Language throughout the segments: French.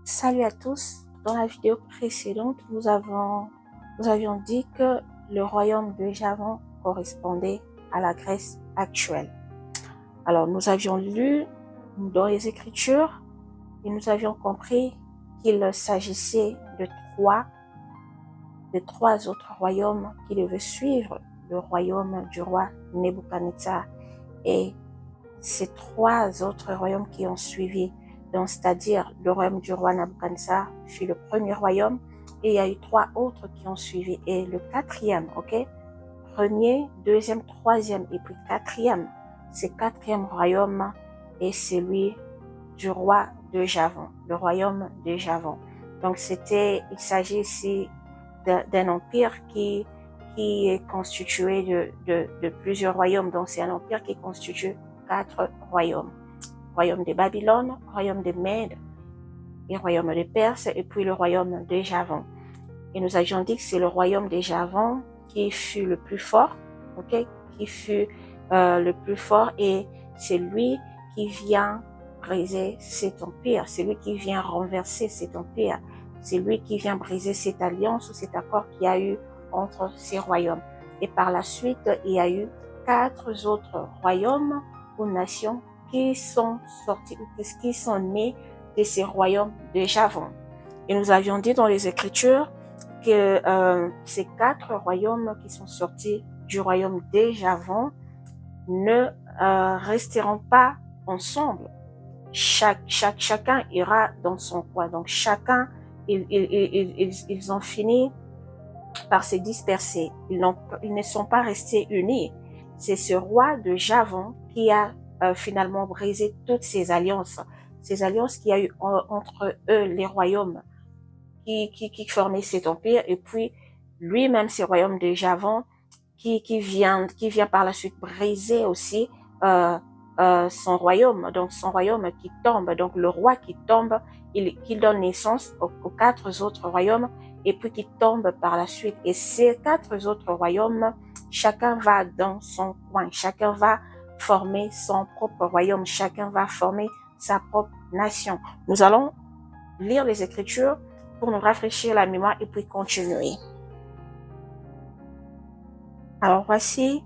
Salut à tous. Dans la vidéo précédente, nous avions dit que le royaume de Javan correspondait à la Grèce actuelle. Alors, nous avions lu dans les Écritures et nous avions compris qu'il s'agissait de trois autres royaumes qui devaient suivre le royaume du roi Nebuchadnezzar. Et ces trois autres royaumes qui ont suivi, donc c'est-à-dire le royaume du roi Nebuchadnezzar fut le premier royaume, et il y a eu trois autres qui ont suivi, et le quatrième, premier, deuxième, troisième, et puis quatrième, ce quatrième royaume est celui du roi de Javan, le royaume de Javan. Donc il s'agit ici d'un empire qui est constitué de plusieurs royaumes. Donc c'est un empire qui constitue 4 royaumes. Royaume de Babylone, royaume de Mède, et royaume de Perse, et puis le royaume de Javan. Et nous avions dit que c'est le royaume de Javan qui fut le plus fort, qui fut le plus fort, et c'est lui qui vient briser cet empire, c'est lui qui vient renverser cet empire, c'est lui qui vient briser cette alliance ou cet accord qu'il y a eu entre ces royaumes. Et par la suite, il y a eu 4 autres royaumes ou nations qui sont sortis ou qui sont nés de ces royaumes de Javan. Et nous avions dit dans les Écritures que ces 4 royaumes qui sont sortis du royaume de Javan ne resteront pas ensemble. Chacun ira dans son coin. Donc chacun, ils ont fini par se disperser. Ils ne sont pas restés unis. C'est ce roi de Javan qui a finalement brisé toutes ces alliances qu'il y a eu entre eux, les royaumes qui formaient cet empire, et puis lui-même, ce royaume de Javan qui vient par la suite briser aussi son royaume, donc son royaume qui tombe, donc le roi qui tombe, qui donne naissance aux 4 autres royaumes, et puis qui tombe par la suite. Et ces 4 autres royaumes, chacun va dans son coin, chacun va former son propre royaume, chacun va former sa propre nation. Nous allons lire les Écritures pour nous rafraîchir la mémoire et puis continuer. Alors voici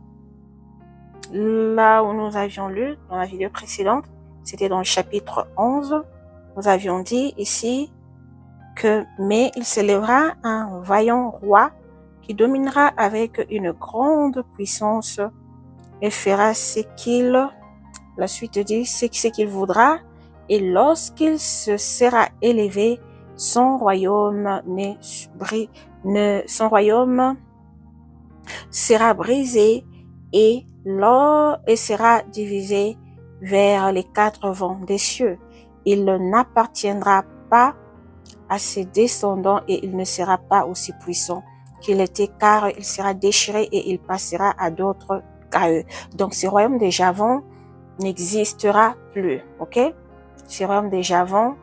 là où nous avions lu dans la vidéo précédente, c'était dans le chapitre 11. Nous avions dit ici que mais il s'élèvera un vaillant roi qui dominera avec une grande puissance et fera ce qu'il, la suite dit, ce qu'il voudra, et lorsqu'il se sera élevé, son royaume sera brisé et sera divisé vers les 4 vents des cieux. Il n'appartiendra pas à ses descendants et il ne sera pas aussi puissant qu'il était, car il sera déchiré et il passera à d'autres qu'à eux. Donc ce royaume de Javan n'existera plus, Ce royaume de Javan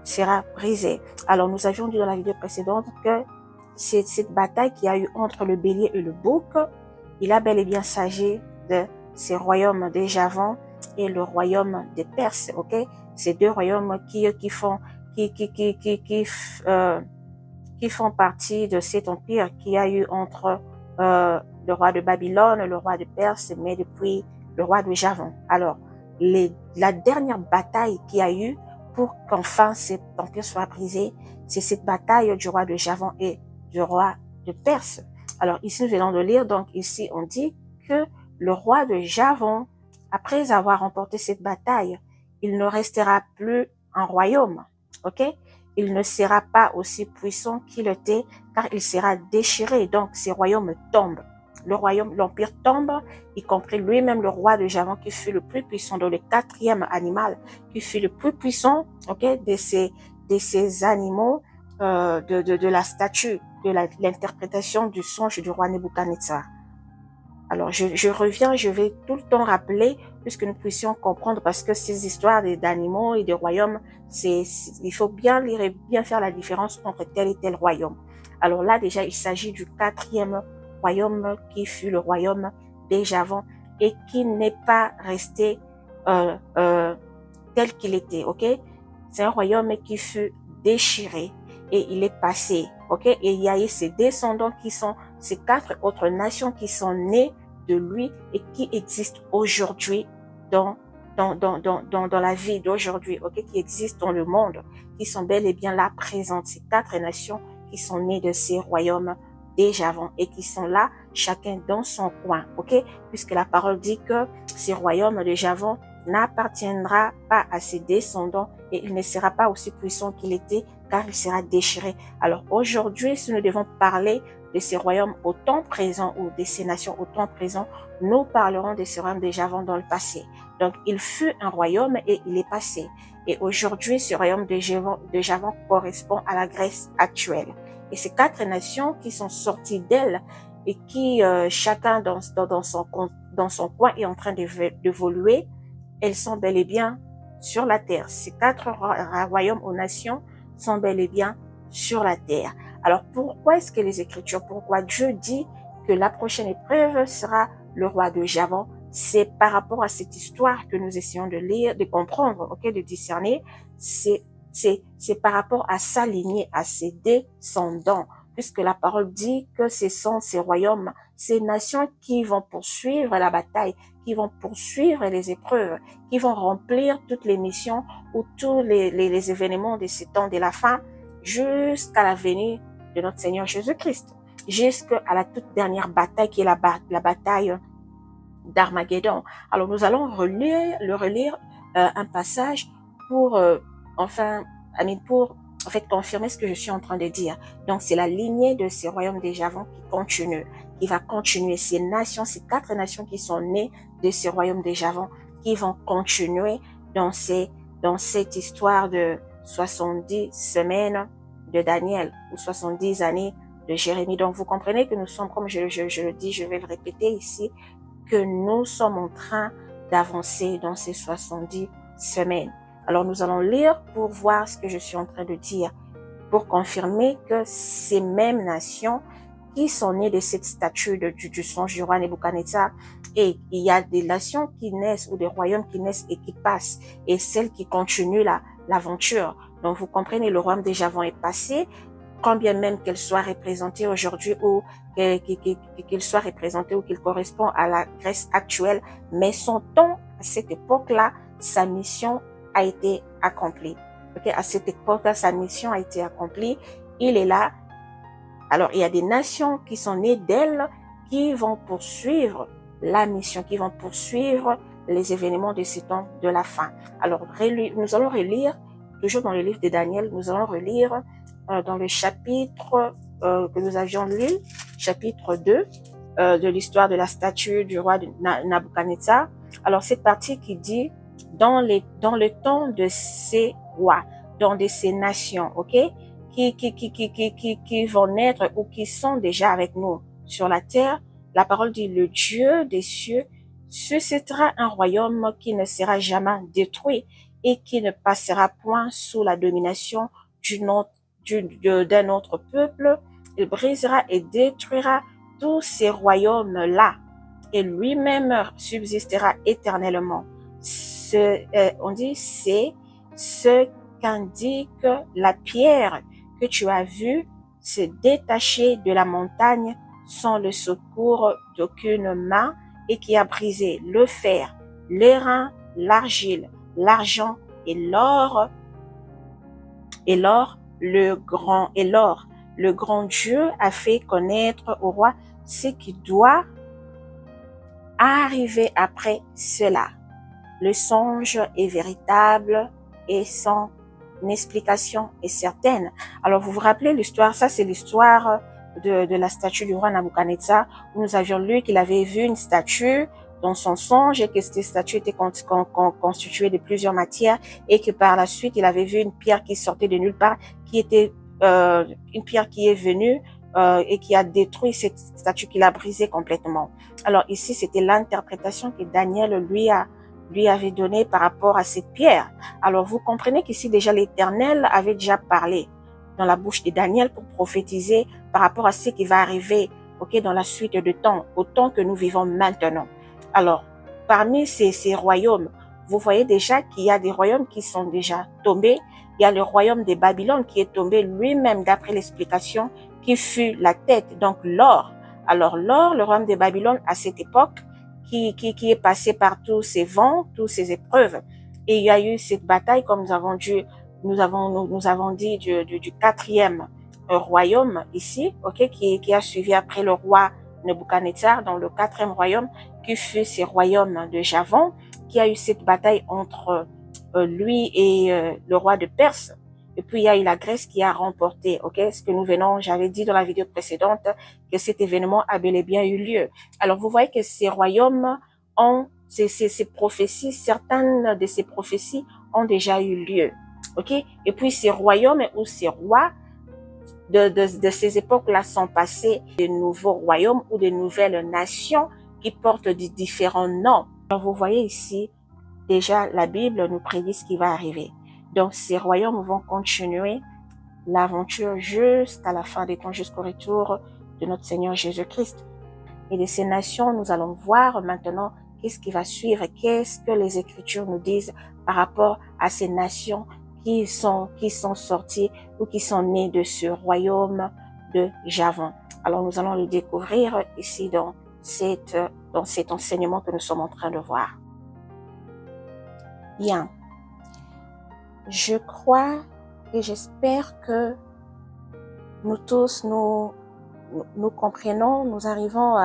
sera brisé. Alors nous avions dit dans la vidéo précédente que c'est cette bataille qu'il y a eu entre le bélier et le bouc. Il a bel et bien s'agi de ces royaumes de Javan et le royaume des Perses, Ces 2 royaumes qui font partie de cet empire qu'il y a eu entre le roi de Babylone, le roi de Perse, mais depuis le roi de Javan. Alors, la dernière bataille qu'il y a eu pour qu'enfin cet empire soit brisé, c'est cette bataille du roi de Javan et du roi de Perse. Alors ici, nous venons de lire, donc ici on dit que le roi de Javan, après avoir remporté cette bataille, il ne restera plus un royaume, Il ne sera pas aussi puissant qu'il était, car il sera déchiré, donc ces royaumes tombent. L'empire tombe, y compris lui-même le roi de Javan qui fut le plus puissant, dans le 4e animal, qui fut le plus puissant, de ces animaux, de la statue, de l'interprétation du songe du roi Nebuchadnezzar. Alors, je reviens, je vais tout le temps rappeler, puisque nous puissions comprendre, parce que ces histoires d'animaux et de royaumes, il faut bien lire et bien faire la différence entre tel et tel royaume. Alors là, déjà, il s'agit du 4e royaume qui fut le royaume de Javan et qui n'est pas resté tel qu'il était, C'est un royaume qui fut déchiré et il est passé. Ok, et il y a eu ses descendants qui sont ces 4 autres nations qui sont nées de lui et qui existent aujourd'hui dans la vie d'aujourd'hui, ok, qui existent dans le monde, qui sont bel et bien là présentes. Ces 4 nations qui sont nées de ces royaumes déjà avant et qui sont là, chacun dans son coin, ok, puisque la parole dit que ces royaumes de Javon n'appartiendra pas à ses descendants et il ne sera pas aussi puissant qu'il était car il sera déchiré. Alors aujourd'hui, si nous devons parler de ces royaumes au temps présent ou de ces nations au temps présent, nous parlerons de ces royaumes de Javon dans le passé. Donc il fut un royaume et il est passé. Et aujourd'hui, ce royaume de Javon correspond à la Grèce actuelle. Et ces 4 nations qui sont sorties d'elle et qui, chacun dans son coin est en train d'évoluer, elles sont bel et bien sur la terre. Ces 4 royaumes aux nations sont bel et bien sur la terre. Alors pourquoi est-ce que les Écritures, pourquoi Dieu dit que la prochaine épreuve sera le roi de Javon? C'est par rapport à cette histoire que nous essayons de lire, de comprendre, ok, de discerner. C'est par rapport à sa lignée, à ses descendants, puisque la parole dit que ce sont ces royaumes, ces nations qui vont poursuivre la bataille, qui vont poursuivre les épreuves, qui vont remplir toutes les missions ou tous les événements de ces temps de la fin jusqu'à la venue de notre Seigneur Jésus-Christ, jusqu'à la toute dernière bataille qui est la bataille d'Armageddon. Alors nous allons relire un passage pour pour en fait confirmer ce que je suis en train de dire. Donc c'est la lignée de ces royaumes de Javon qui va continuer. Ces nations, ces 4 nations qui sont nées de ces royaumes de Javon, qui vont continuer dans cette histoire de 70 semaines de Daniel ou 70 années de Jérémie. Donc vous comprenez que nous sommes, comme je le dis, je vais le répéter ici, que nous sommes en train d'avancer dans ces 70 semaines. Alors nous allons lire pour voir ce que je suis en train de dire, pour confirmer que ces mêmes nations qui sont nées de cette statue du songe du roi Nebuchadnezzar, et il y a des nations qui naissent ou des royaumes qui naissent et qui passent, et celles qui continuent l'aventure. Donc vous comprenez, le royaume de Javon est passé, quand bien même qu'elle soit représentée aujourd'hui ou qu'il soit représenté ou qu'il correspond à la Grèce actuelle, mais son temps, à cette époque-là, sa mission a été accomplie. Okay? À cette époque-là, sa mission a été accomplie. Il est là. Alors, il y a des nations qui sont nées d'elle qui vont poursuivre la mission, qui vont poursuivre les événements de ce temps de la fin. Alors, nous allons relire, toujours dans le livre de Daniel, nous allons relire dans le chapitre que nous avions lu, chapitre 2, de l'histoire de la statue du roi Nabuchodonosor. Alors, cette partie qui dit, dans le temps de ces rois, dans de ces nations, ok, qui vont naître ou qui sont déjà avec nous sur la terre, la parole dit, le Dieu des cieux suscitera un royaume qui ne sera jamais détruit et qui ne passera point sous la domination d'un autre peuple. Il brisera et détruira tous ces royaumes-là et lui-même subsistera éternellement. On dit, c'est ce qu'indique la pierre que tu as vue se détacher de la montagne sans le secours d'aucune main et qui a brisé le fer, l'airain, l'argile, l'argent et l'or, le grand Dieu a fait connaître au roi ce qui doit arriver après cela. Le songe est véritable et son explication est certaine. Alors vous vous rappelez l'histoire, ça c'est l'histoire de la statue du roi Nabuchodonosor, où nous avions lu qu'il avait vu une statue dans son songe et que cette statue était constituée de plusieurs matières et que par la suite il avait vu une pierre qui sortait de nulle part, qui était une pierre qui est venue et qui a détruit cette statue, qui l'a brisée complètement. Alors ici c'était l'interprétation que Daniel lui avait donnée par rapport à cette pierre. Alors vous comprenez qu'ici déjà l'Éternel avait déjà parlé dans la bouche de Daniel pour prophétiser par rapport à ce qui va arriver, ok, dans la suite de temps, au temps que nous vivons maintenant. Alors, parmi ces royaumes, vous voyez déjà qu'il y a des royaumes qui sont déjà tombés. Il y a le royaume de Babylone qui est tombé lui-même, d'après l'explication, qui fut la tête, donc l'or. Alors l'or, le royaume de Babylone à cette époque, qui est passé par tous ces vents, toutes ces épreuves. Et il y a eu cette bataille, comme nous avons dit, du quatrième royaume ici, ok, qui a suivi après le roi Nebuchadnezzar, dans le quatrième royaume, qui fut ce royaume de Javon, qui a eu cette bataille entre lui et le roi de Perse. Et puis, il y a eu la Grèce qui a remporté, ok? Ce que j'avais dit dans la vidéo précédente, que cet événement a bel et bien eu lieu. Alors, vous voyez que ces royaumes ont, ces prophéties, certaines de ces prophéties ont déjà eu lieu, ok? Et puis, ces royaumes ou ces rois de ces époques-là sont passés de nouveaux royaumes ou de nouvelles nations qui portent différents noms. Alors, vous voyez ici, déjà, la Bible nous prédit ce qui va arriver. Donc, ces royaumes vont continuer l'aventure jusqu'à la fin des temps, jusqu'au retour de notre Seigneur Jésus-Christ. Et de ces nations, nous allons voir maintenant qu'est-ce qui va suivre, qu'est-ce que les Écritures nous disent par rapport à ces nations qui sont sorties ou qui sont nées de ce royaume de Javon. Alors, nous allons le découvrir ici dans cet enseignement que nous sommes en train de voir. Bien. Je crois et j'espère que nous tous, nous comprenons, nous arrivons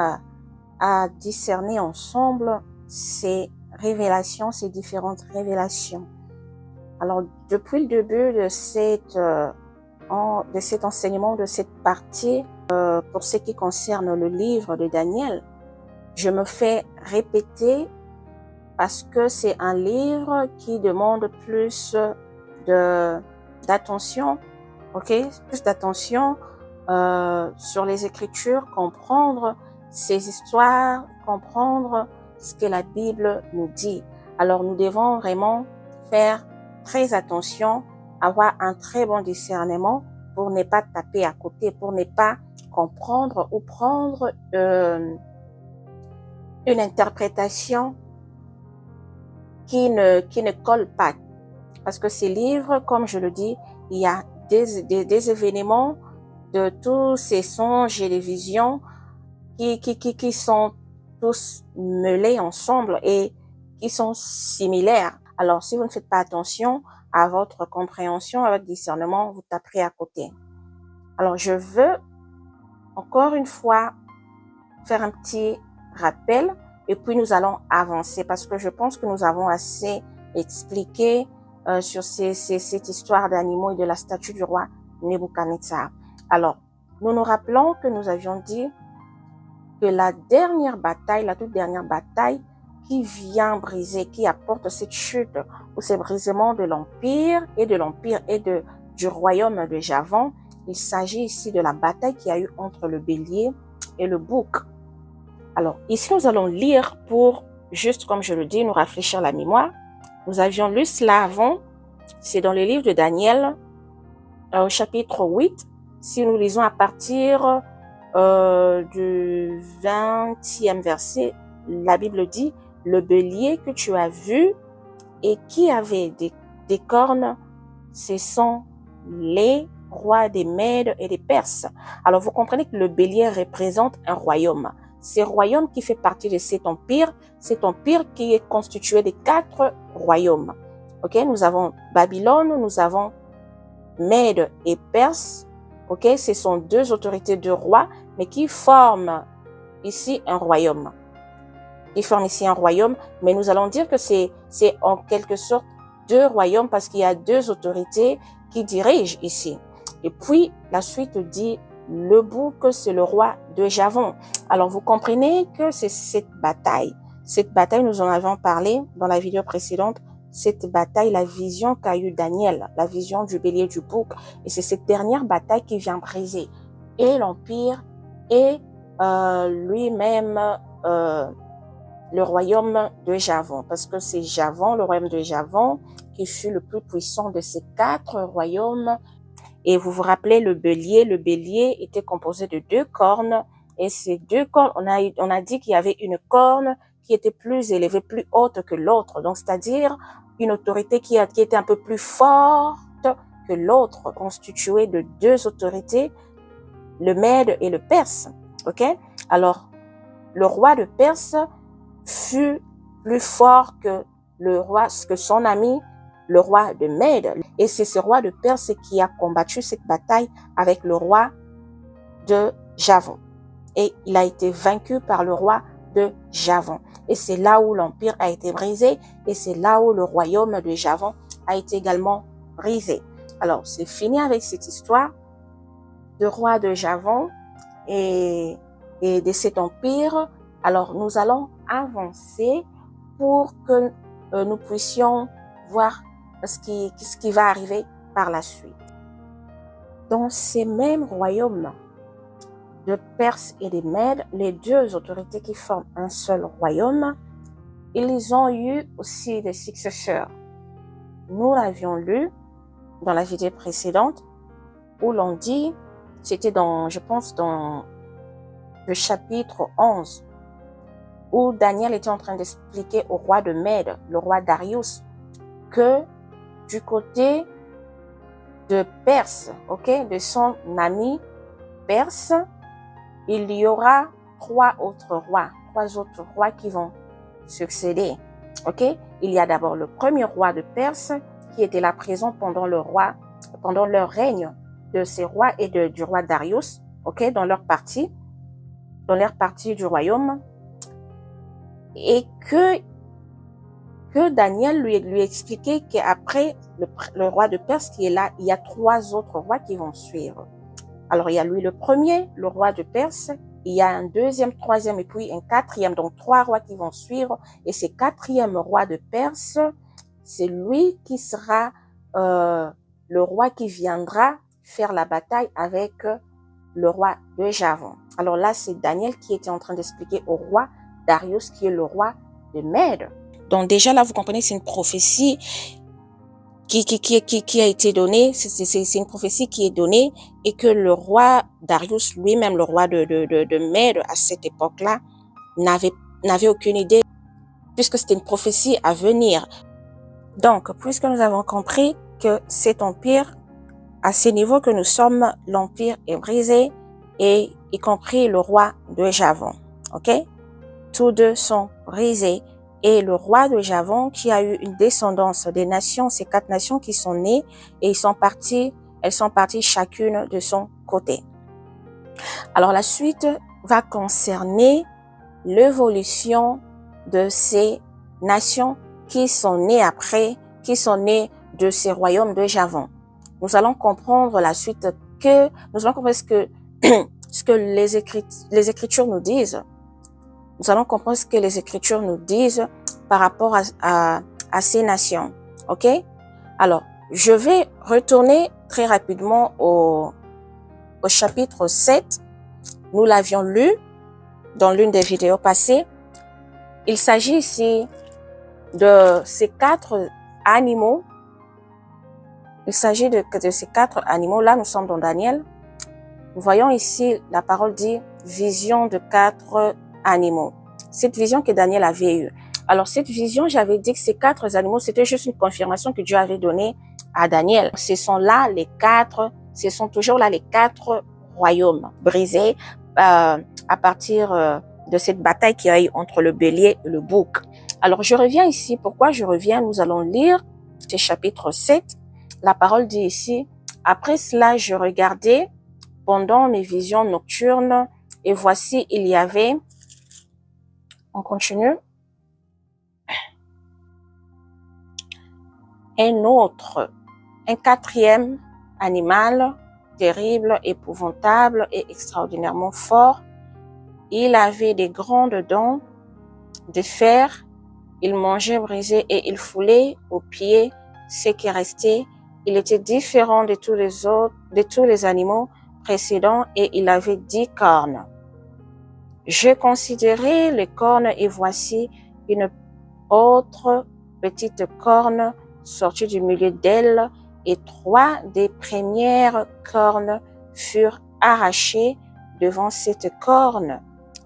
à discerner ensemble ces révélations, ces différentes révélations. Alors, depuis le début de cet enseignement, de cette partie, pour ce qui concerne le livre de Daniel, je me fais répéter parce que c'est un livre qui demande plus d'attention, ok, plus d'attention sur les Écritures, comprendre ces histoires, comprendre ce que la Bible nous dit. Alors, nous devons vraiment faire très attention, avoir un très bon discernement pour ne pas taper à côté, pour ne pas comprendre ou prendre une interprétation qui ne colle pas. Parce que ces livres, comme je le dis, il y a des événements de tous ces songes et les visions qui sont tous mêlés ensemble et qui sont similaires. Alors, si vous ne faites pas attention à votre compréhension, à votre discernement, vous taperez à côté. Alors, je veux encore une fois faire un petit rappel et puis nous allons avancer parce que je pense que nous avons assez expliqué sur cette histoire d'animaux et de la statue du roi Nebuchadnezzar. Alors, nous nous rappelons que nous avions dit que la dernière bataille, la toute dernière bataille qui vient briser, qui apporte cette chute ou ce brisement de l'empire et du royaume de Javon, il s'agit ici de la bataille qu'il y a eu entre le bélier et le bouc. Alors, ici, nous allons lire pour, juste comme je le dis, nous rafraîchir la mémoire. Nous avions lu cela avant. C'est dans le livre de Daniel, au chapitre 8. Si nous lisons à partir du 20e verset, la Bible dit, « Le bélier que tu as vu et qui avait des cornes, ce sont les rois des Mèdes et des Perses. » Alors, vous comprenez que le bélier représente un royaume. C'est un royaume qui fait partie de cet empire qui est constitué de 4 royaumes. Ok, nous avons Babylone, nous avons Mèdes et Perses. Ok, ce sont 2 autorités de rois, mais qui forment ici un royaume. Mais nous allons dire que c'est en quelque sorte 2 royaumes parce qu'il y a 2 autorités qui dirigent ici. Et puis, la suite dit, le bouc, c'est le roi de Javon. Alors, vous comprenez que c'est cette bataille. Cette bataille, nous en avons parlé dans la vidéo précédente. Cette bataille, la vision qu'a eu Daniel, la vision du bélier du bouc. Et c'est cette dernière bataille qui vient briser et l'empire et lui-même le royaume de Javon. Parce que c'est Javon, le royaume de Javon, qui fut le plus puissant de ces 4 royaumes. Et vous vous rappelez le bélier était composé de 2 cornes. Et ces 2 cornes, on a dit qu'il y avait une corne qui était plus élevée, plus haute que l'autre. Donc, c'est-à-dire une autorité qui était un peu plus forte que l'autre, constituée de deux autorités, le Mède et le Perse. Ok? Alors, le roi de Perse fut plus fort que que son ami, le roi de Mède. Et c'est ce roi de Perse qui a combattu cette bataille avec le roi de Javon. Et il a été vaincu par le roi de Javon. Et c'est là où l'empire a été brisé, et c'est là où le royaume de Javon a été également brisé. Alors, c'est fini avec cette histoire de roi de Javon et de cet empire. Alors, nous allons avancer pour que nous puissions voir ce qui va arriver par la suite. Dans ces mêmes royaumes de Perse et des Mèdes, les deux autorités qui forment un seul royaume, ils ont eu aussi des successeurs. Nous l'avions lu dans la vidéo précédente où l'on dit, c'était je pense dans le chapitre 11, où Daniel était en train d'expliquer au roi de Mède, le roi Darius, que du côté de Perse, de son ami Perse, il y aura trois autres rois qui vont succéder. Il y a d'abord le premier roi de Perse qui était là présent pendant leur règne de ces rois et du roi Darius, dans leur partie du royaume, et que Daniel lui expliquait qu'après le roi de Perse qui est là, il y a trois autres rois qui vont suivre. Alors, il y a lui le premier, le roi de Perse, il y a un deuxième, troisième et puis un quatrième, donc trois rois qui vont suivre. Et ce quatrième roi de Perse, c'est lui qui sera le roi qui viendra faire la bataille avec le roi de Javon. Alors là, c'est Daniel qui était en train d'expliquer au roi Darius, qui est le roi de Mède. Donc déjà là, vous comprenez, c'est une prophétie qui a été donnée, c'est une prophétie qui est donnée, et que le roi Darius lui-même, le roi de Mède à cette époque-là, n'avait aucune idée, puisque c'était une prophétie à venir. Donc, puisque nous avons compris que cet empire, à ce niveau que nous sommes, l'empire est brisé, et y compris le roi de Javon. Tous deux sont brisés. Et le roi de Javon, qui a eu une descendance des nations, ces quatre nations qui sont nées, et elles sont parties chacune de son côté. Alors la suite va concerner l'évolution de ces nations qui sont nées de ces royaumes de Javon. Nous allons comprendre la suite nous allons comprendre ce que les Écritures nous disent. Nous allons comprendre ce que les Écritures nous disent par rapport à ces nations. Alors, je vais retourner très rapidement au chapitre 7. Nous l'avions lu dans l'une des vidéos passées. Il s'agit ici de ces quatre animaux. Il s'agit de ces quatre animaux. Là, nous sommes dans Daniel. Nous voyons ici, la parole dit « vision de quatre animaux ». Cette vision que Daniel avait eue. Alors, cette vision, j'avais dit que ces quatre animaux, c'était juste une confirmation que Dieu avait donnée à Daniel. Ce sont toujours là les quatre royaumes brisés à partir de cette bataille qu'il y a eu entre le bélier et le bouc. Alors, je reviens ici. Pourquoi je reviens? Nous allons lire ce chapitre 7. La parole dit ici, « Après cela, je regardais pendant mes visions nocturnes, et voici, il y avait... » On continue. Un quatrième animal, terrible, épouvantable et extraordinairement fort. Il avait des grandes dents de fer. Il mangeait brisé et il foulait aux pieds ce qui restait. Il était différent de tous les animaux précédents et il avait 10 cornes. Je considérais les cornes et voici une autre petite corne sortie du milieu d'elle et 3 des premières cornes furent arrachées devant cette corne.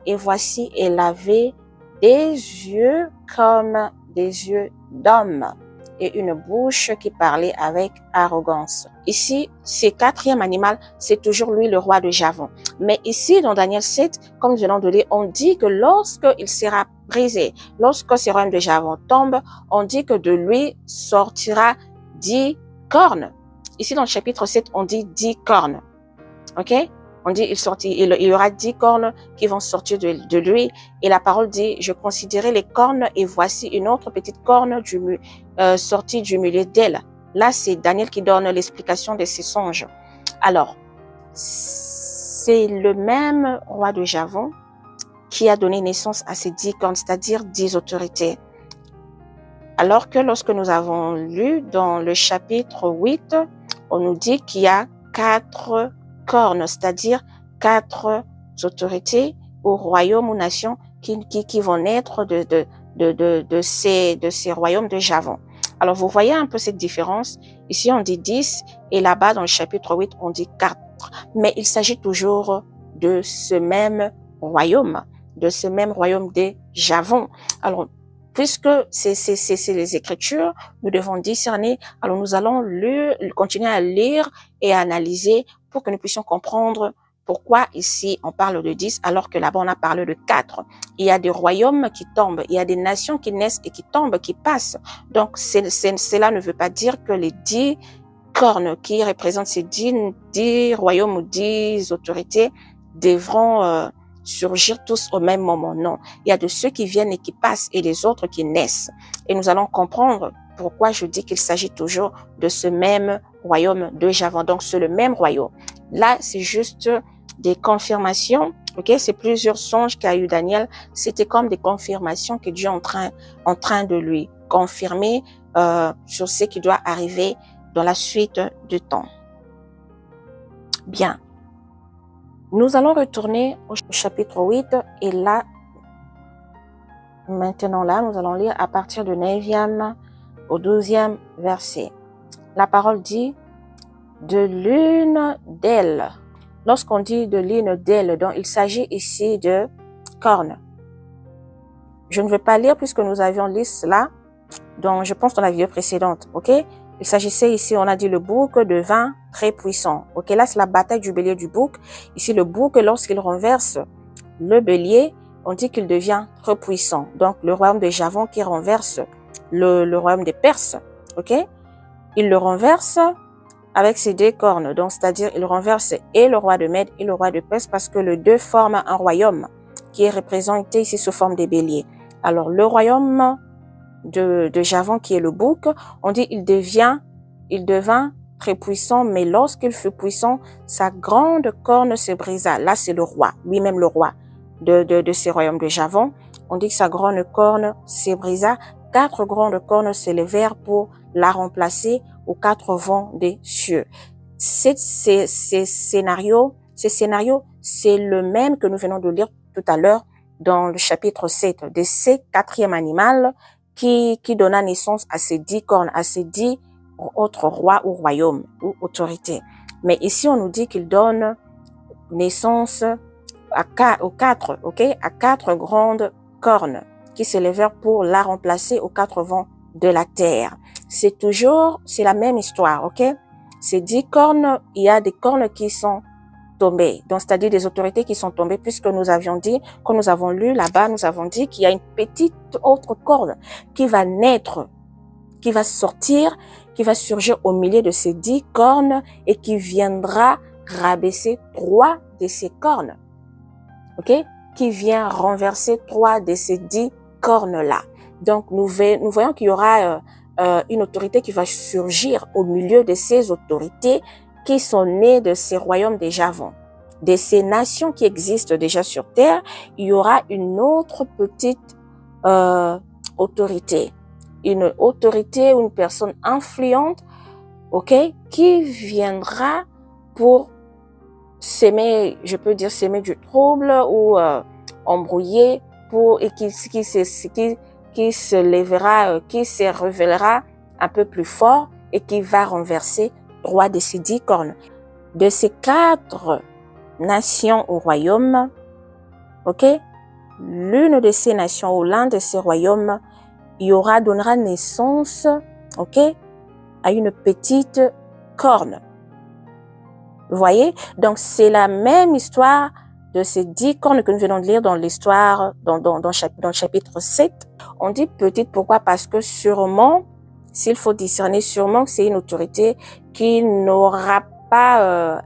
Et voici, elle avait des yeux comme des yeux d'homme et une bouche qui parlait avec arrogance. Ici, ce quatrième animal, c'est toujours lui, le roi de Javon. Mais ici, dans Daniel 7, comme nous venons de lire, on dit que lorsqu'il sera brisé, lorsque ce royaume de Javon tombe, on dit que de lui sortira 10 cornes. Ici, dans le chapitre 7, on dit 10 cornes. OK? On dit il y aura 10 cornes qui vont sortir de lui. Et la parole dit, je considérais les cornes et voici une autre petite corne sortie du milieu d'elle. Là, c'est Daniel qui donne l'explication de ces songes. Alors, c'est le même roi de Javon qui a donné naissance à ces 10 cornes, c'est-à-dire 10 autorités. Alors que lorsque nous avons lu dans le chapitre 8, on nous dit qu'il y a 4 cornes, c'est-à-dire 4 autorités ou royaumes ou nations qui vont naître de ces royaumes de Javon. Alors, vous voyez un peu cette différence. Ici, on dit 10 et là-bas, dans le chapitre 8, on dit 4. Mais il s'agit toujours de ce même royaume de Javon. Alors, puisque c'est les Écritures, nous devons discerner. Alors, nous allons continuer à lire et à analyser pour que nous puissions comprendre pourquoi ici on parle de 10 alors que là-bas on a parlé de 4. Il y a des royaumes qui tombent, il y a des nations qui naissent et qui tombent, qui passent. Donc, cela ne veut pas dire que les 10 cornes qui représentent ces 10 royaumes ou 10 autorités devront surgir tous au même moment. Non, il y a de ceux qui viennent et qui passent et les autres qui naissent. Et nous allons comprendre pourquoi je dis qu'il s'agit toujours de ce même royaume de Javon. Donc, c'est le même royaume. Là, c'est juste des confirmations. Ok, c'est plusieurs songes qu'a eu Daniel. C'était comme des confirmations que Dieu est en train de lui confirmer sur ce qui doit arriver dans la suite du temps. Bien. Nous allons retourner au chapitre 8 et là, maintenant là, nous allons lire à partir du 9e au 12e verset. La parole dit « de l'une d'elles ». Lorsqu'on dit de l'une d'elles, donc il s'agit ici de cornes. Je ne vais pas lire puisque nous avions lu cela, donc je pense dans la vidéo précédente, ok? Il s'agissait ici, on a dit le bouc devint très puissant. Ok, là c'est la bataille du bélier du bouc. Ici le bouc, lorsqu'il renverse le bélier, on dit qu'il devient très puissant. Donc le royaume de Javon qui renverse le royaume des Perses, ok? Il le renverse avec ses 2 cornes. Donc c'est-à-dire il renverse et le roi de Mède et le roi de Perse parce que les deux forment un royaume qui est représenté ici sous forme des béliers. Alors le royaume de Javon qui est le bouc, on dit il devint très puissant, mais lorsqu'il fut puissant, sa grande corne se brisa. Là, c'est le roi, lui-même le roi de ces royaumes de Javon. On dit que sa grande corne se brisa. 4 grandes cornes s'élevèrent pour la remplacer aux 4 vents des cieux. Ces scénarios, c'est le même que nous venons de lire tout à l'heure dans le chapitre 7 de ce 4e animal qui donna naissance à ces 10 cornes, à ces 10 autres rois ou royaumes ou autorités. Mais ici, on nous dit qu'il donne naissance à 4, ok, à 4 grandes cornes qui s'élevèrent pour la remplacer aux 4 vents de la terre. C'est la même histoire, ok? Ces 10 cornes, il y a des cornes qui sont tombées, donc c'est-à-dire des autorités qui sont tombées, puisque nous avions dit, quand nous avons lu là-bas, nous avons dit qu'il y a une petite autre corne qui va naître, qui va sortir, qui va surgir au milieu de ces 10 cornes et qui viendra rabaisser 3 de ces cornes, ok? Qui vient renverser 3 de ces 10 cornes-là. Donc, nous voyons qu'il y aura une autorité qui va surgir au milieu de ces autorités qui sont nées de ces royaumes de Javon. De ces nations qui existent déjà sur terre, il y aura une autre petite autorité. Une autorité ou une personne influente, ok, qui viendra pour s'aimer, je peux dire s'aimer du trouble ou embrouiller et qui se lèvera, qui se révélera un peu plus fort et qui va renverser 3 de ces 10 cornes. De ces 4 nations au royaume, ok, l'une de ces nations ou l'un de ces royaumes donnera naissance, ok, à une petite corne. Vous voyez? Donc, c'est la même histoire de ces 10 cornes que nous venons de lire dans l'histoire, dans le chapitre 7. On dit petite, pourquoi? Parce que sûrement, s'il faut discerner, sûrement que c'est une autorité qui n'aura pas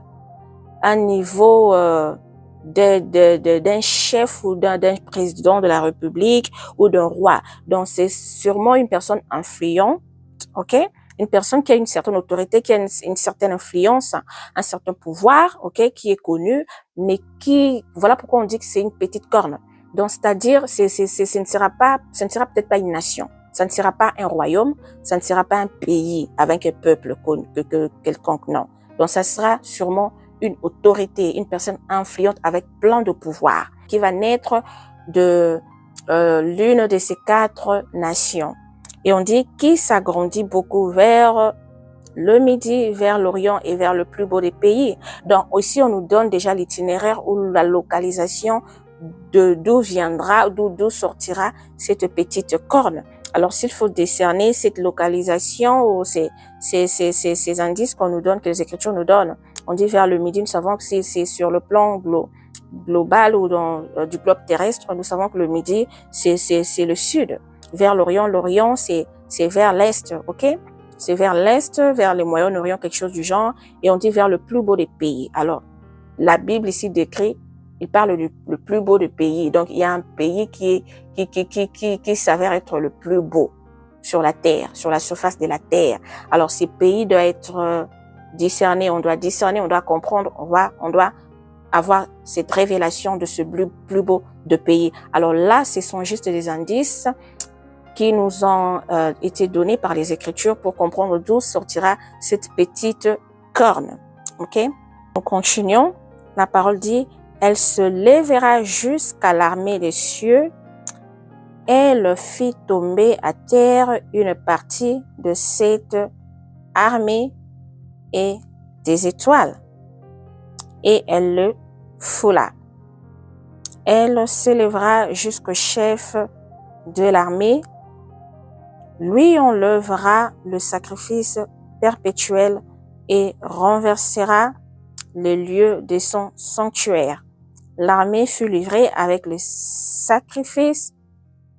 un niveau d'un chef ou d'un président de la République ou d'un roi. Donc, c'est sûrement une personne influente, ok? Une personne qui a une certaine autorité, qui a une certaine influence, un certain pouvoir, ok, qui est connu, mais voilà pourquoi on dit que c'est une petite corne. Donc, c'est-à-dire, ce ne sera peut-être pas une nation, ça ne sera pas un royaume, ça ne sera pas un pays avec un peuple quelconque, non. Donc, ça sera sûrement une autorité, une personne influente avec plein de pouvoir, qui va naître de l'une de ces 4 nations. Et on dit qui s'agrandit beaucoup vers le midi, vers l'Orient et vers le plus beau des pays. Donc aussi, on nous donne déjà l'itinéraire ou la localisation d'où sortira cette petite corne. Alors, s'il faut décerner cette localisation ou ces indices qu'on nous donne, que les Écritures nous donnent, on dit vers le midi, nous savons que c'est sur le plan global ou du globe terrestre, nous savons que le midi, c'est le sud. Vers l'Orient, c'est vers l'Est, ok? C'est vers l'Est, vers le Moyen-Orient, quelque chose du genre, et on dit vers le plus beau des pays. Alors, la Bible ici décrit, il parle le plus beau des pays. Donc, il y a un pays qui s'avère être le plus beau sur la terre, sur la surface de la terre. Alors, ces pays doivent être discernés, on doit comprendre, on doit avoir cette révélation de ce plus beau de pays. Alors là, ce sont juste des indices qui nous ont été donnés par les Écritures pour comprendre d'où sortira cette petite corne. Ok? Nous continuons. La parole dit, elle se lèvera jusqu'à l'armée des cieux. Elle fit tomber à terre une partie de cette armée et des étoiles. Et elle le foula. Elle s'élèvera jusqu'au chef de l'armée. Lui enlèvera le sacrifice perpétuel et renversera les lieux de son sanctuaire. L'armée fut livrée avec le sacrifice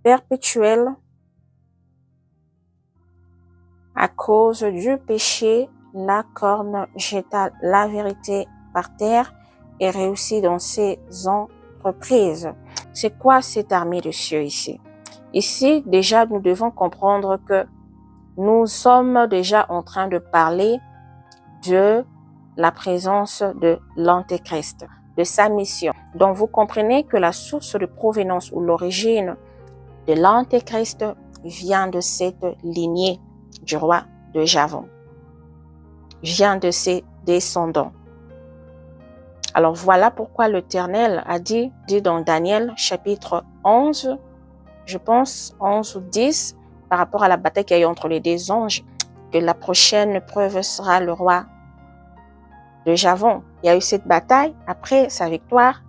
perpétuel à cause du péché. La corne jeta la vérité par terre et réussit dans ses entreprises. C'est quoi cette armée de cieux ici? Ici, déjà, nous devons comprendre que nous sommes déjà en train de parler de la présence de l'Antéchrist, de sa mission. Donc, vous comprenez que la source de provenance ou l'origine de l'Antéchrist vient de cette lignée du roi de Javon, vient de ses descendants. Alors, voilà pourquoi l'Éternel a dit dans Daniel chapitre 11, je pense 11 ou 10, par rapport à la bataille qu'il y a eu entre les 2 anges, que la prochaine preuve sera le roi de Javon. Il y a eu cette bataille. Après sa victoire,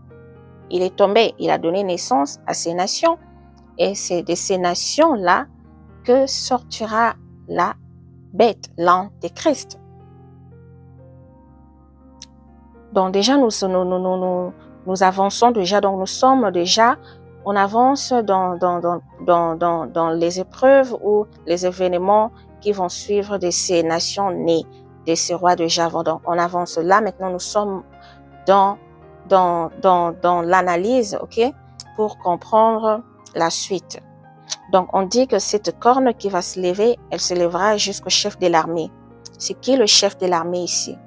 il est tombé. Il a donné naissance à ces nations. Et c'est de ces nations-là que sortira la bête, l'Antéchrist. Donc déjà, nous avançons déjà. Donc nous sommes déjà, on avance dans les épreuves ou les événements qui vont suivre de ces nations nées, de ces rois de Javon. Donc on avance là. Maintenant, nous sommes dans l'analyse, ok, pour comprendre la suite. Donc on dit que cette corne qui va se lever, elle se lèvera jusqu'au chef de l'armée. C'est qui le chef de l'armée ici?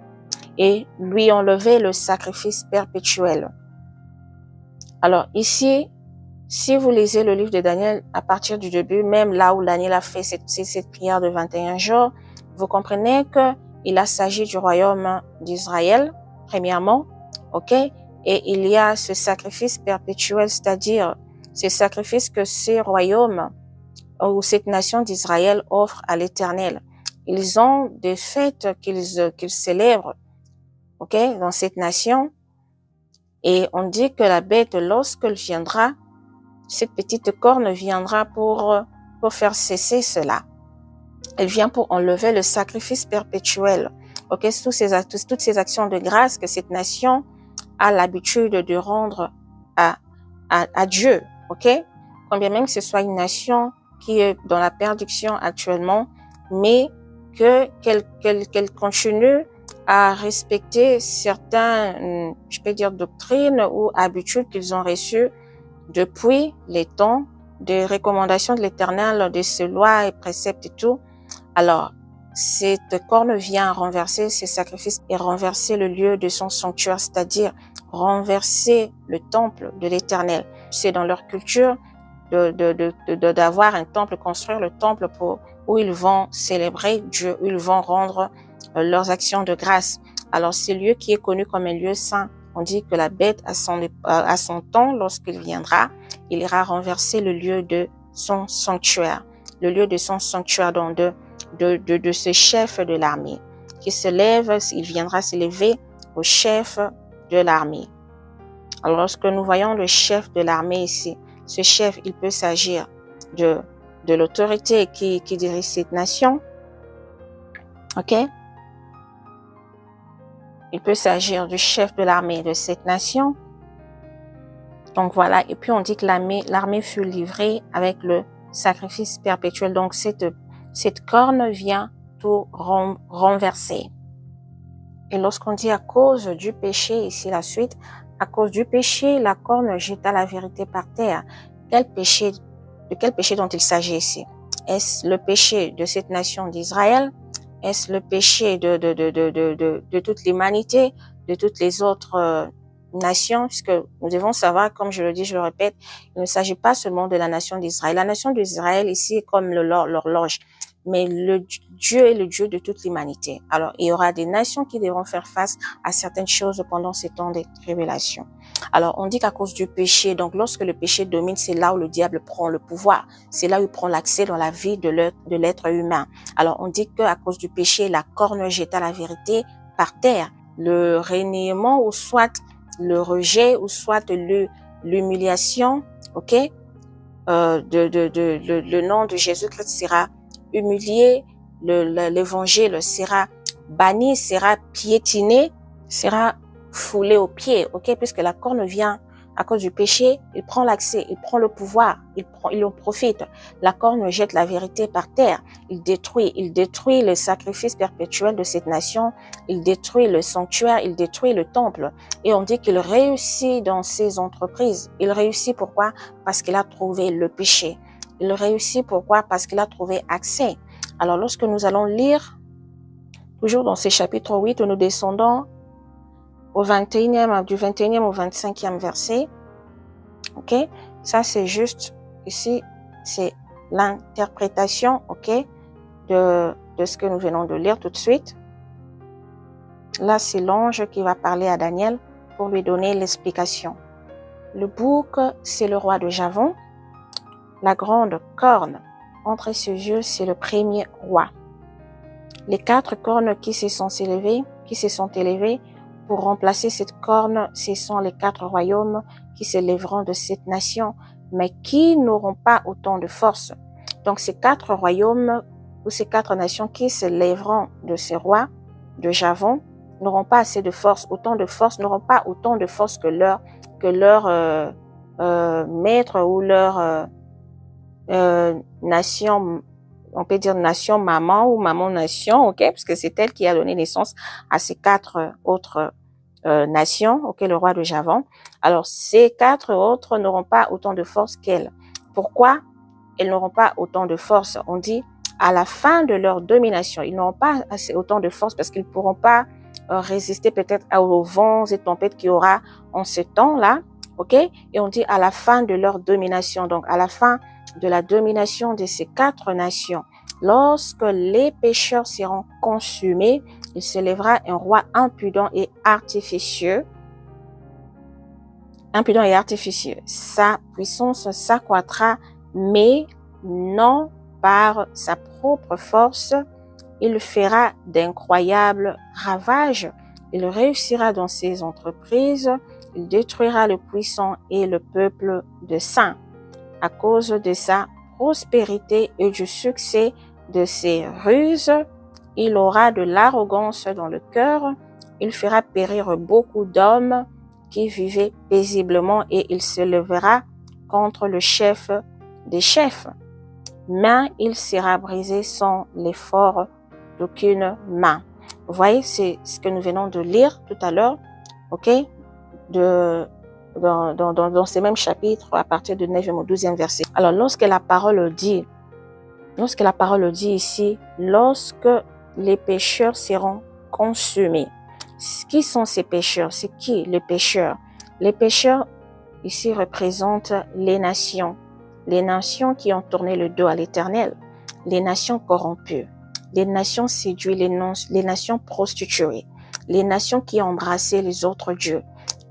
Et lui enlever le sacrifice perpétuel. Alors ici, si vous lisez le livre de Daniel à partir du début, même là où Daniel a fait cette prière de 21 jours, vous comprenez qu'il a s'agit du royaume d'Israël, premièrement, ok? Et il y a ce sacrifice perpétuel, c'est-à-dire ce sacrifice que ces royaumes ou cette nation d'Israël offre à l'Éternel. Ils ont des fêtes qu'ils célèbrent, ok, dans cette nation. Et on dit que la bête, lorsqu'elle viendra, cette petite corne viendra pour faire cesser cela. Elle vient pour enlever le sacrifice perpétuel. Ok, toutes ces actions de grâce que cette nation a l'habitude de rendre à Dieu. Ok, quand bien même que ce soit une nation qui est dans la perdition actuellement, mais qu'elle continue à respecter certaines, je peux dire, doctrines ou habitudes qu'ils ont reçues depuis les temps de recommandations de l'Éternel, de ses lois et préceptes et tout. Alors, cette corne vient renverser ces sacrifices et renverser le lieu de son sanctuaire, c'est-à-dire renverser le temple de l'Éternel. C'est dans leur culture d'avoir un temple, construire le temple où ils vont célébrer Dieu, où ils vont rendre leurs actions de grâce. Alors, ce lieu qui est connu comme un lieu saint, on dit que la bête à son temps, lorsqu'il viendra, il ira renverser le lieu de son sanctuaire. Le lieu de son sanctuaire, donc de ce chef de l'armée qui se lève, il viendra s'élever au chef de l'armée. Alors, lorsque nous voyons le chef de l'armée ici, ce chef, il peut s'agir de l'autorité qui dirige cette nation. Ok? Il peut s'agir du chef de l'armée de cette nation. Donc voilà, et puis on dit que l'armée fut livrée avec le sacrifice perpétuel. Donc cette corne vient tout renverser. Et lorsqu'on dit à cause du péché, ici la suite, à cause du péché, la corne jeta la vérité par terre. De quel péché dont il s'agit ici? Est-ce le péché de cette nation d'Israël? Est-ce le péché de toute l'humanité, de toutes les autres nations? Puisque nous devons savoir, comme je le dis, je le répète, il ne s'agit pas seulement de la nation d'Israël. La nation d'Israël ici est comme l'horloge. Mais Dieu est le Dieu de toute l'humanité. Alors, il y aura des nations qui devront faire face à certaines choses pendant ces temps de tribulation. Alors, on dit qu'à cause du péché, donc lorsque le péché domine, c'est là où le diable prend le pouvoir. C'est là où il prend l'accès dans la vie de l'être humain. Alors, on dit qu'à cause du péché, la corne jeta la vérité par terre. Le reniement ou soit le rejet ou soit l'humiliation, ok? Le nom de Jésus-Christ sera humilié, l'évangile sera banni, sera piétiné, sera foulé aux pieds, ok? Puisque la corne vient à cause du péché, il prend l'accès, il prend le pouvoir, il en profite. La corne jette la vérité par terre, il détruit le sacrifice perpétuel de cette nation, il détruit le sanctuaire, il détruit le temple. Et on dit qu'il réussit dans ses entreprises. Il réussit pourquoi? Parce qu'il a trouvé le péché. Il réussit pourquoi? Parce qu'il a trouvé accès. Alors lorsque nous allons lire, toujours dans ces chapitres 8, où nous descendons du 21e au 25e verset, ok? Ça c'est juste, ici, c'est l'interprétation, ok? De ce que nous venons de lire tout de suite. Là, c'est l'ange qui va parler à Daniel pour lui donner l'explication. Le bouc, c'est le roi de Javon. La grande corne entre ses yeux, c'est le premier roi. Les 4 cornes qui se sont élevées pour remplacer cette corne, ce sont les 4 royaumes qui se lèveront de cette nation, mais qui n'auront pas autant de force. Donc ces 4 royaumes ou ces 4 nations qui se lèveront de ces rois de Javon n'auront pas assez de force, n'auront pas autant de force que leur maître ou leur nation, on peut dire nation maman ou maman nation, ok, parce que c'est elle qui a donné naissance à ces 4 autres nations, ok, le roi de Javon. Alors ces 4 autres n'auront pas autant de force qu'elle. Pourquoi elles n'auront pas autant de force? On dit à la fin de leur domination, ils n'auront pas autant de force parce qu'ils ne pourront pas résister peut-être aux vents et tempêtes qu'il y aura en ce temps-là, ok? Et on dit à la fin de leur domination, donc à la fin de la domination de ces 4 nations, lorsque les pécheurs seront consumés, il se lèvera un roi impudent et artificieux. Sa puissance s'accroîtra, mais non par sa propre force. Il fera d'incroyables ravages. Il réussira dans ses entreprises. Il détruira le puissant et le peuple de saints. à cause de sa prospérité et du succès de ses ruses. Il aura de l'arrogance dans le cœur. Il fera périr beaucoup d'hommes qui vivaient paisiblement et il se lèvera contre le chef des chefs. Mais il sera brisé sans l'effort d'aucune main. Vous voyez, c'est ce que nous venons de lire tout à l'heure, ok, dans ces mêmes chapitres à partir du 9e au 12e verset. Alors, lorsque la parole dit ici, lorsque les pécheurs seront consumés. Qui sont ces pécheurs? C'est qui les pécheurs? Les pécheurs ici représentent les nations qui ont tourné le dos à l'Éternel, les nations corrompues, les nations séduites, les nations prostituées, les nations qui ont embrassé les autres dieux,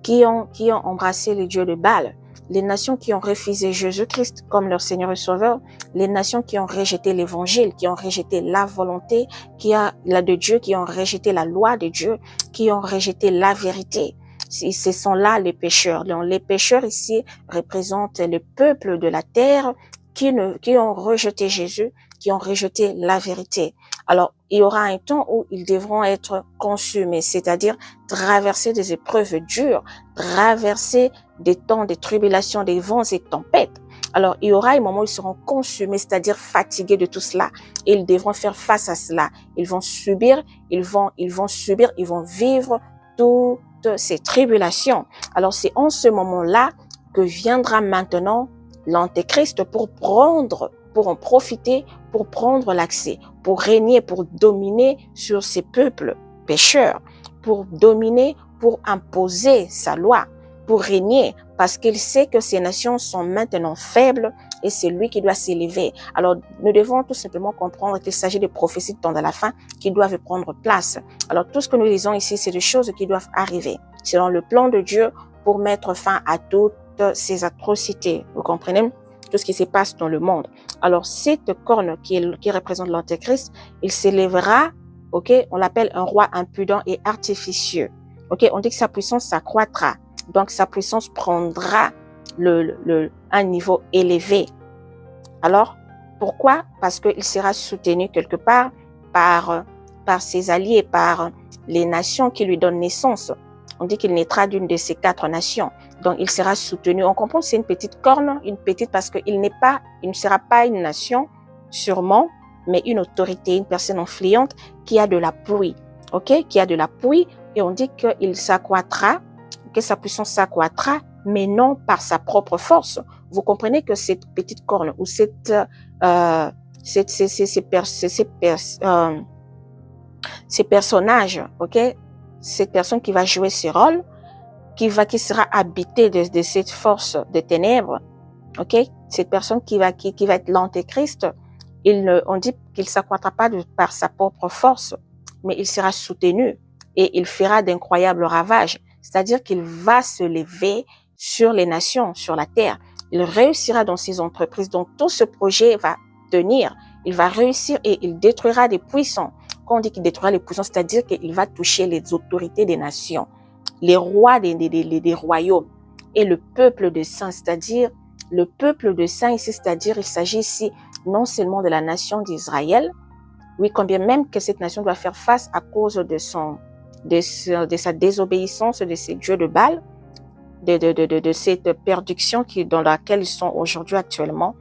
qui ont embrassé les dieux de Baal, les nations qui ont refusé Jésus-Christ comme leur Seigneur et Sauveur, les nations qui ont rejeté l'Évangile, qui ont rejeté la volonté de Dieu, qui ont rejeté la loi de Dieu, qui ont rejeté la vérité. Ce sont là les pécheurs. Donc, les pécheurs ici représentent le peuple de la terre qui ont rejeté Jésus, qui ont rejeté la vérité. Alors, il y aura un temps où ils devront être consumés, c'est-à-dire traverser des épreuves dures, traverser des temps de tribulations, des vents et tempêtes. Alors, il y aura un moment où ils seront consumés, c'est-à-dire fatigués de tout cela. Et ils devront faire face à cela. Ils vont subir, ils vont vivre toutes ces tribulations. Alors, c'est en ce moment-là que viendra maintenant l'Antéchrist pour en profiter, pour prendre l'accès, pour régner, pour dominer sur ces peuples pécheurs, pour dominer, pour imposer sa loi, pour régner, parce qu'il sait que ces nations sont maintenant faibles et c'est lui qui doit s'élever. Alors, nous devons tout simplement comprendre qu'il s'agit de prophéties de temps de la fin qui doivent prendre place. Alors, tout ce que nous lisons ici, c'est des choses qui doivent arriver selon le plan de Dieu pour mettre fin à toutes ces atrocités. Vous comprenez? Tout ce qui se passe dans le monde. Alors, cette corne qui représente l'Antéchrist, il s'élèvera, ok? On l'appelle un roi impudent et artificieux. Ok? On dit que sa puissance s'accroîtra. Donc, sa puissance prendra un niveau élevé. Alors, pourquoi? Parce qu'il sera soutenu quelque part par ses alliés, par les nations qui lui donnent naissance. On dit qu'il naîtra d'une de ces 4 nations. Donc, il sera soutenu. On comprend que c'est une petite corne, une petite parce qu'il ne sera pas une nation, sûrement, mais une autorité, une personne influente qui a de l'appui. Ok? Qui a de l'appui. Et on dit qu'il s'accroîtra, que sa puissance s'accroîtra, mais non par sa propre force. Vous comprenez que cette petite corne ou ces personnages, ok? Cette personne qui va jouer ce rôle, qui sera habitée de cette force de ténèbres, ok? Cette personne qui va être l'Antéchrist, on dit qu'il s'accroîtra pas par sa propre force, mais il sera soutenu et il fera d'incroyables ravages. C'est-à-dire qu'il va se lever sur les nations, sur la terre. Il réussira dans ses entreprises. Donc, tout ce projet va tenir. Il va réussir et il détruira des puissants. Quand on dit qu'il détruira les puissants, c'est-à-dire qu'il va toucher les autorités des nations, les rois des royaumes et le peuple de saints, c'est-à-dire le peuple de saints ici, c'est-à-dire il s'agit ici non seulement de la nation d'Israël, oui, combien même que cette nation doit faire face à cause de sa désobéissance de ces dieux de Baal, de cette perdition dans laquelle ils sont aujourd'hui actuellement,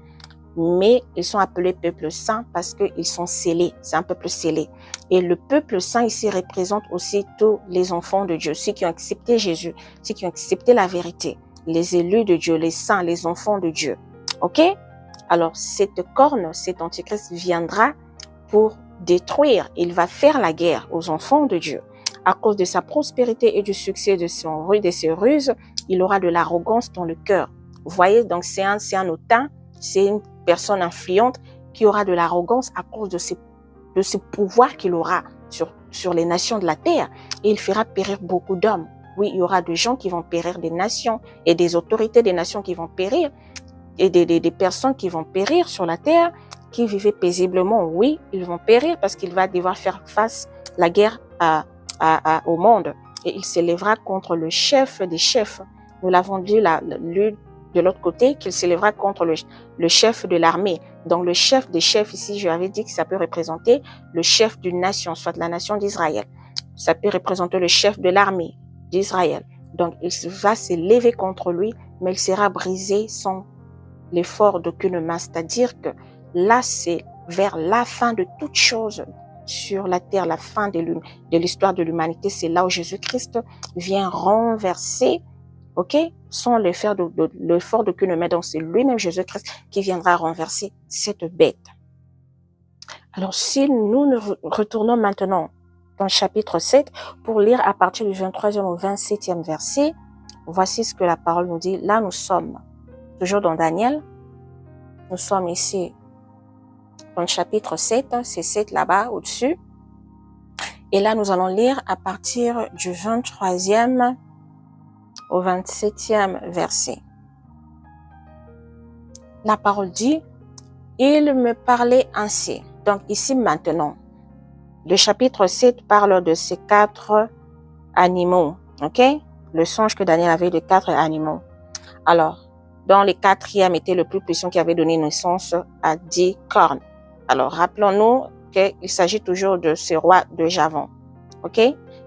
mais ils sont appelés peuple saint parce qu'ils sont scellés, c'est un peuple scellé. Et le peuple saint ici représente aussi tous les enfants de Dieu, ceux qui ont accepté Jésus, ceux qui ont accepté la vérité, les élus de Dieu, les saints, les enfants de Dieu. Ok? Alors cette corne, cet antichrist viendra pour détruire, il va faire la guerre aux enfants de Dieu. À cause de sa prospérité et du succès de ses ruses, il aura de l'arrogance dans le cœur. Vous voyez, donc c'est un hautain, c'est une personne influente qui aura de l'arrogance à cause de ce pouvoir qu'il aura sur les nations de la terre. Et il fera périr beaucoup d'hommes. Oui, il y aura des gens qui vont périr, des nations et des autorités des nations qui vont périr et des personnes qui vont périr sur la terre qui vivaient paisiblement. Oui, ils vont périr parce qu'il va devoir faire face à la guerre au monde. Et il s'élèvera contre le chef des chefs. Nous l'avons lu de l'autre côté, qu'il s'élèvera contre le chef de l'armée. Donc, le chef des chefs, ici, je avais dit que ça peut représenter le chef d'une nation, soit la nation d'Israël. Ça peut représenter le chef de l'armée d'Israël. Donc, il va s'élever contre lui, mais il sera brisé sans l'effort d'aucune main. C'est-à-dire que là, c'est vers la fin de toute chose sur la terre, la fin de l'histoire de l'humanité. C'est là où Jésus-Christ vient renverser, ok, sans l'effort d'aucune main. Donc, c'est lui-même, Jésus-Christ, qui viendra renverser cette bête. Alors, si nous retournons maintenant dans le chapitre 7 pour lire à partir du 23e au 27e verset, voici ce que la parole nous dit. Là, nous sommes toujours dans Daniel. Nous sommes ici dans le chapitre 7, c'est 7 là-bas au-dessus. Et là, nous allons lire à partir du 23e au 27e verset. La parole dit, « Il me parlait ainsi. » Donc ici maintenant, le chapitre 7 parle de ces 4 animaux, ok? Le songe que Daniel avait de 4 animaux. Alors, dans le 4e était le plus puissant qui avait donné naissance à 10 cornes. Alors, rappelons-nous qu'il s'agit toujours de ce roi de Javan. OK?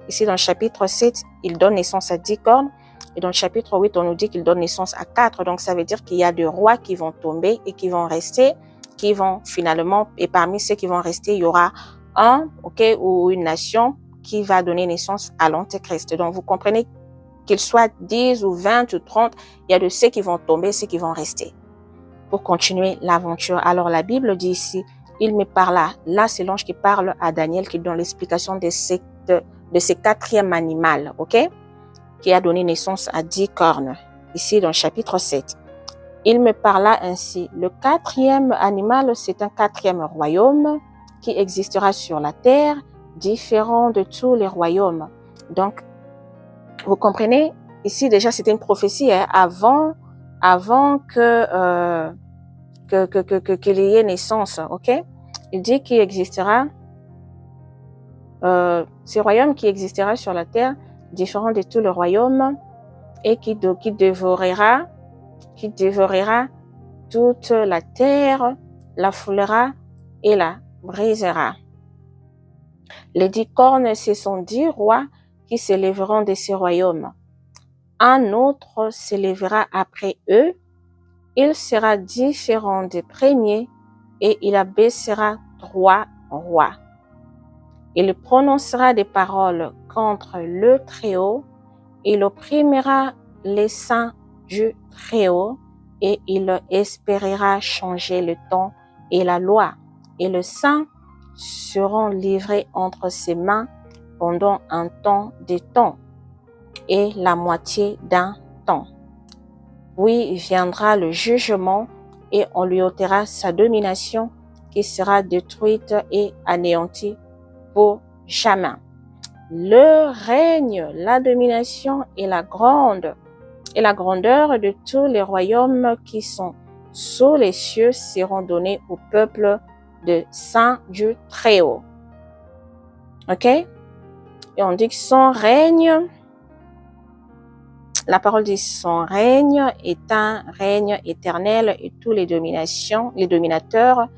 Ici, dans le chapitre 7, il donne naissance à 10 cornes. Et dans le chapitre 8, on nous dit qu'il donne naissance à 4. Donc, ça veut dire qu'il y a des rois qui vont tomber et qui vont rester, qui vont finalement, et parmi ceux qui vont rester, il y aura un, OK, ou une nation qui va donner naissance à l'Antéchrist. Donc, vous comprenez qu'il soit 10 ou 20 ou 30, il y a de ceux qui vont tomber, ceux qui vont rester pour continuer l'aventure. Alors, la Bible dit ici, il me parla. Là, c'est l'ange qui parle à Daniel, qui donne l'explication de ce 4e animal, ok? Qui a donné naissance à 10 cornes, ici dans le chapitre 7. Il me parla ainsi. Le 4e animal, c'est un 4e royaume qui existera sur la terre, différent de tous les royaumes. Donc, vous comprenez? Ici, déjà, c'était une prophétie, hein, avant qu'il y ait naissance, ok? Il dit qu'il existera, ce royaume qui existera sur la terre, différent de tout le royaume, et qui dévorera toute la terre, la foulera et la brisera. Les 10 cornes, ce sont 10 rois qui s'élèveront de ces royaumes. Un autre s'élèvera après eux. Il sera différent des premiers et il abaissera 3 rois. Il prononcera des paroles contre le Très-Haut. Il opprimera les saints du Très-Haut et il espérera changer le temps et la loi. Et les saints seront livrés entre ses mains pendant un temps de temps et la moitié d'un temps. Oui, viendra le jugement et on lui ôtera sa domination qui sera détruite et anéantie pour jamais. Le règne, la domination et la grandeur de tous les royaumes qui sont sous les cieux seront donnés au peuple de saints du Très-Haut. OK? Et on dit que son règne, la parole dit son règne est un règne éternel et tous les dominateurs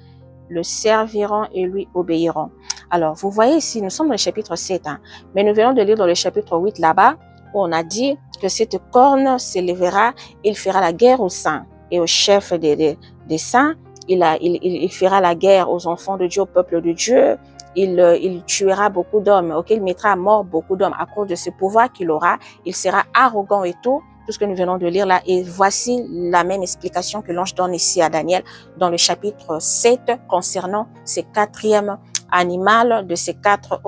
le serviront et lui obéiront. Alors, vous voyez ici, nous sommes dans le chapitre 7, hein, mais nous venons de lire dans le chapitre 8 là-bas, où on a dit que cette corne s'élèvera, il fera la guerre aux saints et aux chefs des saints, il fera la guerre aux enfants de Dieu, au peuple de Dieu, il tuera beaucoup d'hommes, ok, il mettra à mort beaucoup d'hommes à cause de ce pouvoir qu'il aura, il sera arrogant et tout ce que nous venons de lire là. Et voici la même explication que l'ange donne ici à Daniel dans le chapitre 7 concernant ce 4e animal de ces 4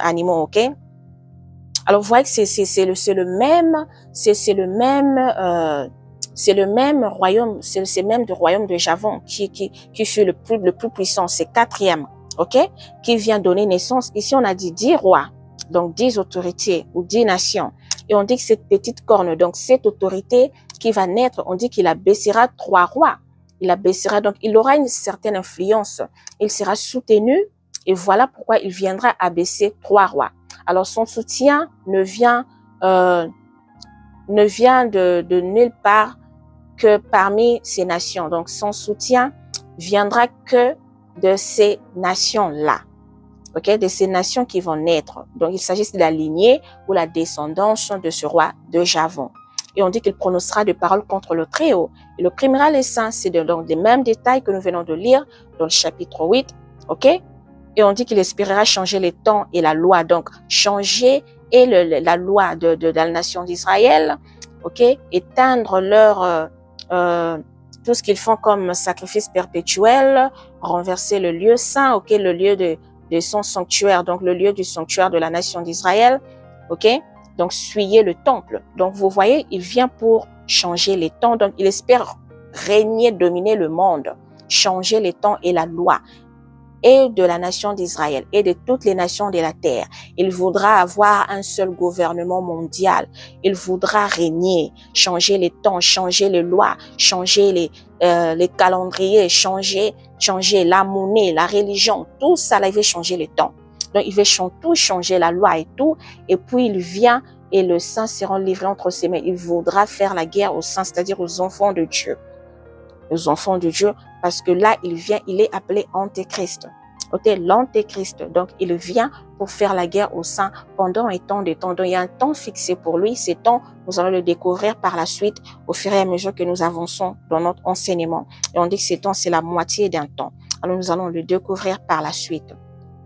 animaux, ok? Alors, vous voyez que c'est le même royaume, c'est même le royaume de Javan qui fut le plus puissant, c'est 4e, ok? Qui vient donner naissance. Ici, on a dit 10 rois, donc 10 autorités ou 10 nations. Et on dit que cette petite corne, donc cette autorité qui va naître, on dit qu'il abaissera 3 rois. Il abaissera, donc il aura une certaine influence. Il sera soutenu et voilà pourquoi il viendra abaisser 3 rois. Alors son soutien ne vient de nulle part que parmi ces nations. Donc, son soutien viendra que de ces nations-là. Ok, de ces nations qui vont naître. Donc, il s'agit de la lignée ou la descendance de ce roi de Javon. Et on dit qu'il prononcera des paroles contre le Très-Haut. Il opprimera les saints. C'est donc les mêmes détails que nous venons de lire dans le chapitre 8. Ok? Et on dit qu'il espérera changer les temps et la loi. Donc, changer et la loi de la nation d'Israël. Ok? Éteindre tout ce qu'ils font comme sacrifice perpétuel. Renverser le lieu saint. Ok? Le lieu de son sanctuaire, donc le lieu du sanctuaire de la nation d'Israël, ok? Donc, suyer le temple. Donc, vous voyez, il vient pour changer les temps. Donc, il espère régner, dominer le monde, changer les temps et la loi, et de la nation d'Israël et de toutes les nations de la terre. Il voudra avoir un seul gouvernement mondial. Il voudra régner, changer les temps, changer les lois, changer les calendriers, changer la monnaie, la religion. Tout ça, là, il veut changer les temps. Donc, il veut tout changer, la loi et tout. Et puis, il vient et le saint sera livré entre ses mains. Il voudra faire la guerre aux saints, c'est-à-dire aux enfants de Dieu. Aux enfants de Dieu, parce que là, il vient, il est appelé Antéchrist. Ok, l'Antéchrist. Donc, il vient pour faire la guerre aux saints pendant un temps de temps. Donc, il y a un temps fixé pour lui. Ces temps, nous allons le découvrir par la suite au fur et à mesure que nous avançons dans notre enseignement. Et on dit que ces temps, c'est la moitié d'un temps. Alors, nous allons le découvrir par la suite.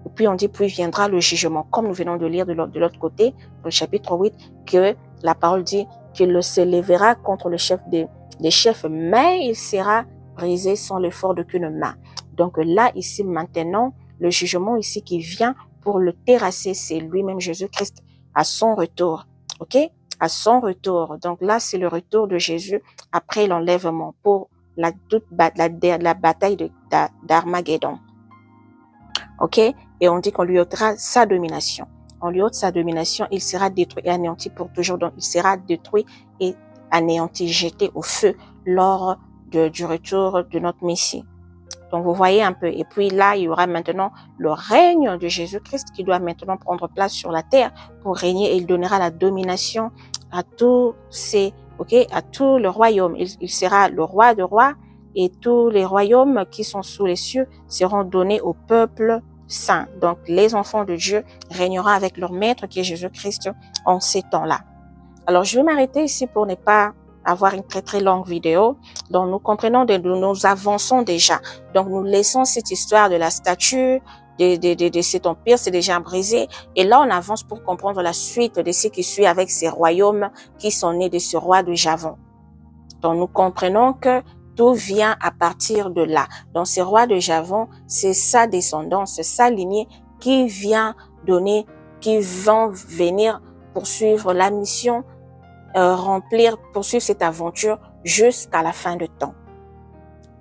Et puis, on dit, puis viendra le jugement. Comme nous venons de lire de l'autre côté, dans le chapitre 8, que la parole dit qu'il se lèvera contre le chef des chefs, mais il sera brisé sans l'effort d'aucune main. Donc là, ici, maintenant, le jugement ici qui vient pour le terrasser, c'est lui-même Jésus-Christ à son retour. Ok? À son retour. Donc là, c'est le retour de Jésus après l'enlèvement pour la bataille d'Armageddon. Ok? Et on dit qu'on lui ôtera sa domination. On lui ôte sa domination, il sera détruit et anéanti pour toujours. Donc il sera détruit et anéanti, jeté au feu lors du retour de notre Messie. Donc, vous voyez un peu. Et puis là, il y aura maintenant le règne de Jésus-Christ qui doit maintenant prendre place sur la terre pour régner, et il donnera la domination à tous à tout le royaume. Il sera le roi de rois, et tous les royaumes qui sont sous les cieux seront donnés au peuple saint. Donc, les enfants de Dieu régneront avec leur maître qui est Jésus-Christ en ces temps-là. Alors, je vais m'arrêter ici pour ne pas avoir une très très longue vidéo. Donc, nous comprenons, nous avançons déjà. Donc, nous laissons cette histoire de la statue, de cet empire, c'est déjà brisé. Et là, on avance pour comprendre la suite de ce qui suit avec ces royaumes qui sont nés de ce roi de Javon. Donc, nous comprenons que tout vient à partir de là. Donc, ce roi de Javon, c'est sa descendance, c'est sa lignée qui vient donner, qui vont venir poursuivre la mission, poursuivre cette aventure jusqu'à la fin de temps.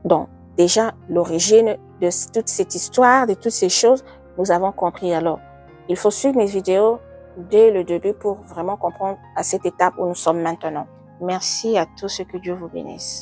Donc, déjà, l'origine de toute cette histoire, de toutes ces choses, nous avons compris. Alors, il faut suivre mes vidéos dès le début pour vraiment comprendre à cette étape où nous sommes maintenant. Merci à tous, que Dieu vous bénisse.